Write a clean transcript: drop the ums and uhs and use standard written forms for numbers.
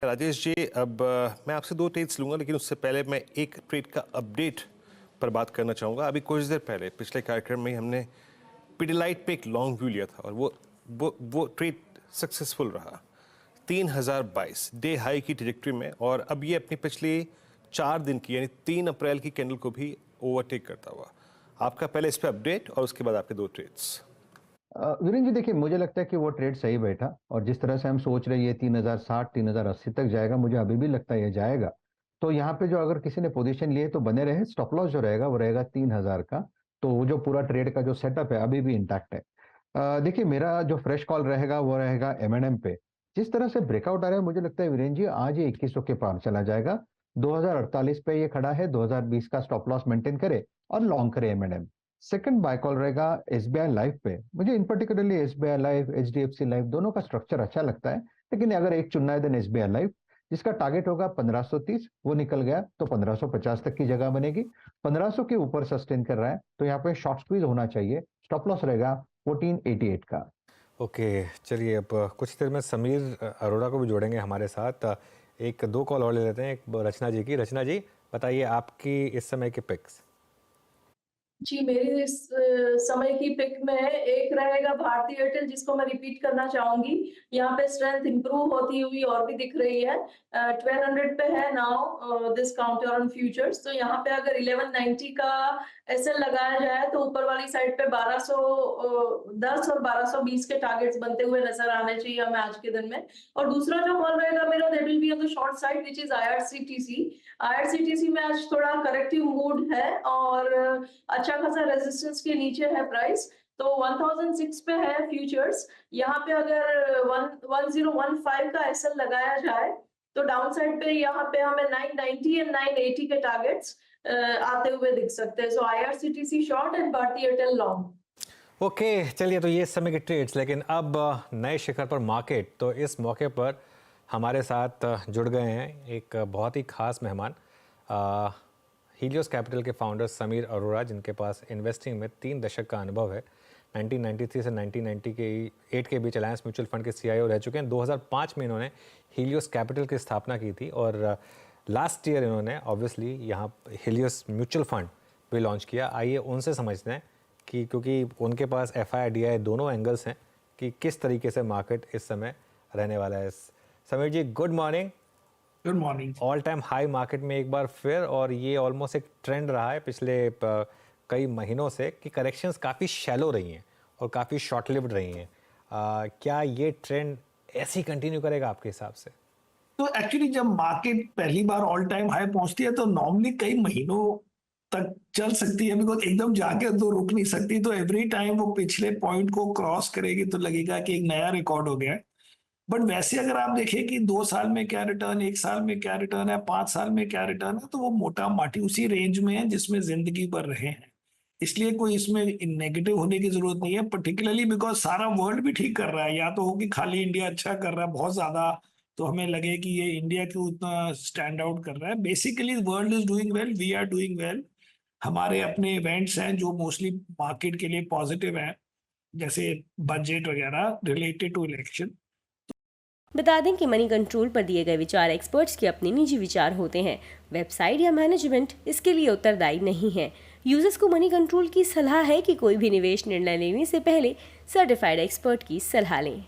राजेश जी, अब मैं आपसे दो ट्रेड्स लूंगा, लेकिन उससे पहले मैं एक ट्रेड का अपडेट पर बात करना चाहूँगा। अभी कुछ देर पहले पिछले कार्यक्रम में हमने पिडिलाइट पे एक लॉन्ग व्यू लिया था और वो ट्रेड सक्सेसफुल रहा। 3022 डे हाई की ट्रेजेक्टरी में, और अब ये अपनी पिछली 4 दिन की यानी 3 अप्रैल की कैंडल को भी ओवरटेक करता हुआ। आपका पहले इस पे अपडेट और उसके बाद आपके दो ट्रेड्स। वीरेंद्र जी, देखिए, मुझे लगता है कि वो ट्रेड सही बैठा और जिस तरह से हम सोच रहे हैं ये 3060 3080 तक जाएगा, मुझे अभी भी लगता है ये जाएगा। तो यहाँ पे जो अगर किसी ने पोजीशन लिए तो बने रहे। स्टॉप लॉस जो रहेगा वो रहेगा 3000 का। तो वो जो पूरा ट्रेड का जो सेटअप है अभी भी इंटैक्ट है। देखिए, मेरा जो फ्रेश कॉल रहेगा वो रहेगा एमएनएम पे। जिस तरह से ब्रेकआउट आ रहा है, मुझे लगता है वीरेंद्र जी आज ही 2100 के पार चला जाएगा। 2048 पे ये खड़ा है। 2020 का स्टॉप लॉस मेंटेन करे और लॉन्ग करे एमएनएम। सेकंड बाय कॉल रहेगा एसबीआई लाइफ पे। मुझे in particularly SBI life, HDFC life दोनों का स्ट्रक्चर अच्छा लगता है, लेकिन अगर एक चुनना है देन एसबीआई लाइफ, जिसका टारगेट होगा 1530। वो निकल गया तो 1550 तक की जगह बनेगी। 1500 के ऊपर सस्टेन कर रहा है तो यहाँ पे शॉर्ट स्क्वीज होना चाहिए। स्टॉप लॉस रहेगा 1488 का। ओके, चलिए अब कुछ देर में समीर अरोड़ा को भी जोड़ेंगे हमारे साथ। एक दो कॉल और ले लेते हैं, एक रचना जी की। रचना जी, बताइए आपकी इस समय की पिक्स। जी, मेरी इस समय की पिक में एक रहेगा भारती एयरटेल, जिसको मैं रिपीट करना चाहूंगी। यहाँ पे स्ट्रेंथ इंप्रूव होती हुई और भी दिख रही है। 1200 पे है now this counter on futures. तो यहाँ पे अगर 1190 का एसएल लगाया जाए तो ऊपर वाली साइड पे 1210 और 1220 के टारगेट्स बनते हुए नजर आने चाहिए हमें आज के दिन में। और दूसरा जो कॉल रहेगा मेरा, that will be on the short side, which is IRCTC में आज थोड़ा करेक्टिव मूड है और अच्छा खासा रेजिस्टेंस के नीचे है प्राइस। तो 1006 पे है फ्यूचर्स। यहाँ पे अगर 1015 का एसएल लगाया जाए तो डाउन साइड पे यहाँ पे हमें 990 एंड 980 के टारगेट्स आते हुए दिख सकते हैं। So IRCTC short and Bharti Airtel long. Okay, चलिए, तो ये समय के ट्रेड्स। लेकिन अब नए शिखर पर मार्केट। तो इस मौके पर हमारे साथ जुड़ गए हैं एक बहुत ही ख़ास मेहमान, हीलियोस कैपिटल के फाउंडर समीर अरोड़ा, जिनके पास इन्वेस्टिंग में 3 दशक का अनुभव है। 1993 से 1998 के बीच अलायंस म्यूचुअल फंड के सीईओ रह चुके हैं। 2005 में इन्होंने हीलियोस कैपिटल की स्थापना की थी और लास्ट ईयर इन्होंने ऑब्वियसली यहाँ हीलियोस म्यूचुअल फंड भी लॉन्च किया। आइए उनसे समझते हैं कि, क्योंकि उनके पास एफआई डीआई दोनों एंगल्स हैं, कि किस तरीके से मार्केट इस समय रहने वाला है। Sameer ji, good morning. Good morning. All time high market में एक बार फिर, और ये ऑलमोस्ट एक ट्रेंड रहा है पिछले कई महीनों से कि करेक्शंस काफ़ी शैलो रही हैं और काफ़ी शॉर्ट लिव्ड रही हैं। क्या ये ट्रेंड ऐसे ही कंटिन्यू करेगा आपके हिसाब से? तो एक्चुअली जब मार्केट पहली बार ऑल टाइम हाई पहुंचती है तो नॉर्मली कई महीनों तक चल सकती है, बिकॉज एकदम जाके तो रुक नहीं सकती। तो एवरी टाइम वो पिछले पॉइंट को क्रॉस करेगी तो लगेगा कि एक नया रिकॉर्ड हो गया है। बट वैसे अगर आप देखें कि 2 साल में क्या रिटर्न, 1 साल में क्या रिटर्न है, 5 साल में क्या रिटर्न है, तो वो मोटा माटी उसी रेंज में है जिसमें जिंदगी भर रहे हैं। इसलिए कोई इसमें नेगेटिव होने की जरूरत नहीं है, पर्टिकुलरली बिकॉज सारा वर्ल्ड भी ठीक कर रहा है। या तो हो कि खाली इंडिया अच्छा कर रहा है बहुत ज्यादा, तो हमें लगे कि ये इंडिया क्यों उतना स्टैंड आउट कर रहा है। Basically world is doing well, we are doing well. हमारे अपने इवेंट्स हैं जो मोस्टली मार्केट के लिए पॉजिटिव हैं, जैसे बजट वगैरह रिलेटेड टू इलेक्शन। बता दें कि मनी कंट्रोल पर दिए गए विचार एक्सपर्ट्स के अपने निजी विचार होते हैं। वेबसाइट या मैनेजमेंट इसके लिए उत्तरदायी नहीं है। यूजर्स को मनी कंट्रोल की सलाह है कि कोई भी निवेश निर्णय लेने से पहले सर्टिफाइड एक्सपर्ट की सलाह लें।